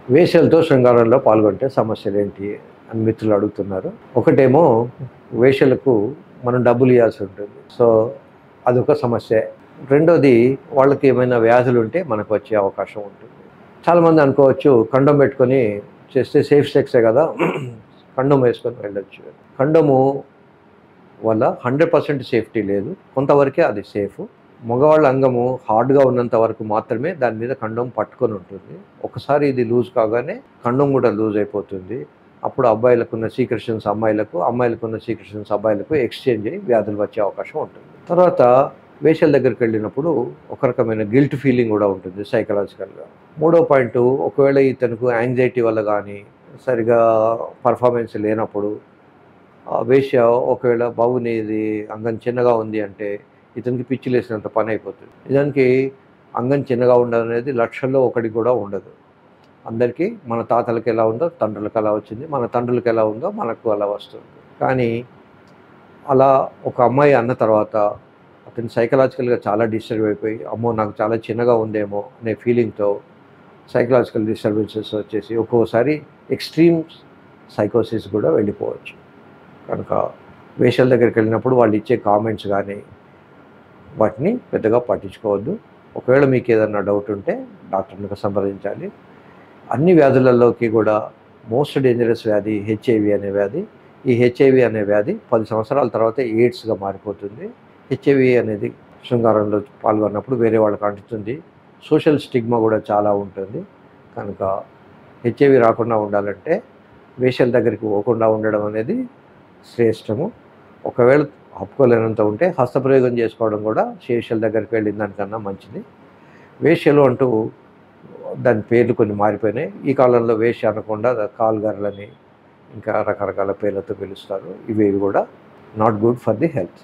వేశ్యలతో శృంగారంలో పాల్గొంటే సమస్యలేంటి అని మిత్రులు అడుగుతున్నారు. ఒకటేమో వేశ్యలకు మనం డబ్బులు ఇవ్వాల్సి ఉంటుంది. సో, అదొక సమస్యే. రెండోది వాళ్ళకి ఏమైనా వ్యాధులుంటే మనకు వచ్చే అవకాశం ఉంటుంది. చాలామంది అనుకోవచ్చు కండోమ్ పెట్టుకొని చేస్తే సేఫ్ సెక్సే కదా! కండోమ్ వేసుకొని వెళ్ళొచ్చు. కండోము వల్ల 100% సేఫ్టీ లేదు. కొంతవరకే అది సేఫు. మగవాళ్ళ అంగము హార్డ్‌గా ఉన్నంత వరకు మాత్రమే దాని మీద కండోమ్ పట్టుకొని ఉంటుంది. ఒకసారి ఇది లూజ్ కాగానే కండోమ్ కూడా లూజ్ అయిపోతుంది. అప్పుడు అబ్బాయిలకున్న సీక్రెషన్స్ అమ్మాయిలకు, అమ్మాయిలకున్న సీక్రెషన్స్ అబ్బాయిలకు ఎక్స్‌చేంజ్ అయ్యి వ్యాధులు వచ్చే అవకాశం ఉంటుంది. తర్వాత వేశ్యల దగ్గరికెళ్ళినప్పుడు ఒక రకమైన గిల్ట్ ఫీలింగ్ కూడా ఉంటుంది సైకలాజికల్‌గా. మూడో పాయింటు, ఒకవేళ ఇతనికి యాంగ్జైటీ వల్ల గానీ, సరిగ్గా పర్ఫార్మెన్స్ లేనప్పుడు వేశ్య ఒకవేళ బాబు నీది అంగం చిన్నగా ఉంది అంటే ఇతనికి పిచ్చి లేసినంత పని అయిపోతుంది. నిజానికి అంగం చిన్నగా ఉండడం అనేది లక్షల్లో ఒకటికి కూడా ఉండదు. అందరికీ మన తాతలకి ఎలా ఉందో తండ్రులకు అలా వచ్చింది, మన తండ్రులకు ఎలా ఉందో మనకు అలా వస్తుంది. కానీ అలా ఒక అమ్మాయి అన్న తర్వాత అతను సైకలాజికల్‌గా చాలా డిస్టర్బ్ అయిపోయి, అమ్మో నాకు చాలా చిన్నగా ఉందేమో అనే ఫీలింగ్‌తో సైకలాజికల్ డిస్టర్బెన్సెస్ వచ్చేసి ఒక్కోసారి ఎక్స్‌ట్రీమ్ సైకోసిస్ కూడా వెళ్ళిపోవచ్చు. కనుక వేశ్యల దగ్గరికి వెళ్ళినప్పుడు వాళ్ళు ఇచ్చే కామెంట్స్ కానీ వాటిని పెద్దగా పట్టించుకోవద్దు. ఒకవేళ మీకు ఏదన్నా డౌట్ ఉంటే డాక్టర్‌ని సంప్రదించాలి. అన్ని వ్యాధులలోకి కూడా మోస్ట్ డేంజరస్ వ్యాధి హెచ్ఐవి అనే వ్యాధి. ఈ హెచ్ఐవి అనే వ్యాధి 10 సంవత్సరాల తర్వాత ఎయిడ్స్‌గా మారిపోతుంది. హెచ్ఐవి అనేది శృంగారంలో పాల్గొన్నప్పుడు వేరే వాళ్ళకి అంటుతుంది. సోషల్ స్టిగ్మా కూడా చాలా ఉంటుంది. కనుక హెచ్ఐవి రాకుండా ఉండాలంటే వేశ్యల దగ్గరికి పోకుండా ఉండడం అనేది శ్రేష్టము. ఒకవేళ ఆపుకోలేనంత ఉంటే హస్తప్రయోగం చేసుకోవడం కూడా వేశ్యల దగ్గరికి వెళ్ళిన దానికన్నా మంచిది. వేశ్యలు అంటూ దాని పేర్లు కొన్ని మారిపోయినాయి. ఈ కాలంలో వేశ్య అనకుండా కాల్ గర్ల్ అని ఇంకా రకరకాల పేర్లతో పిలుస్తారు. ఇవేవి కూడా not good for the health.